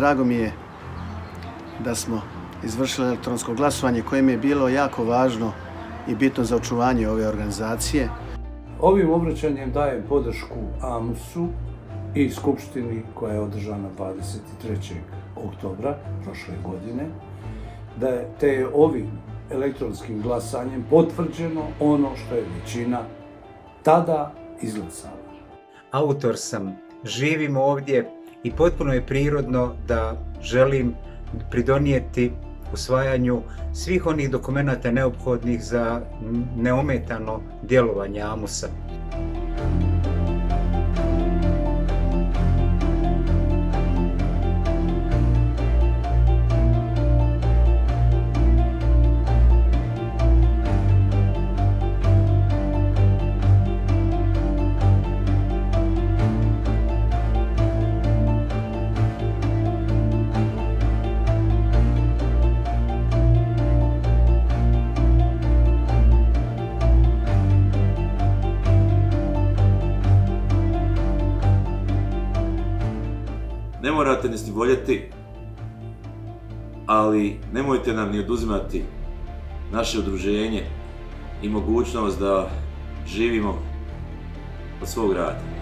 drago mi je da smo izvršili elektronsko glasovanje koje mi je bilo jako važno i bitno za očuvanje ove organizacije. Ovim obraćanjem dajem podršku AMUS-u i Skupštini koja je održana 23. oktobra prošle godine, te je ovim elektronskim glasanjem potvrđeno ono što je većina tada izglasala. Autor sam, živim ovdje i potpuno je prirodno da želim pridonijeti usvajanju svih onih dokumenata neophodnih za neometano djelovanje AMUS-a. Ne morate nas ni voljeti, ali nemojte nam ni oduzimati naše udruženje i mogućnost da živimo od svog rada.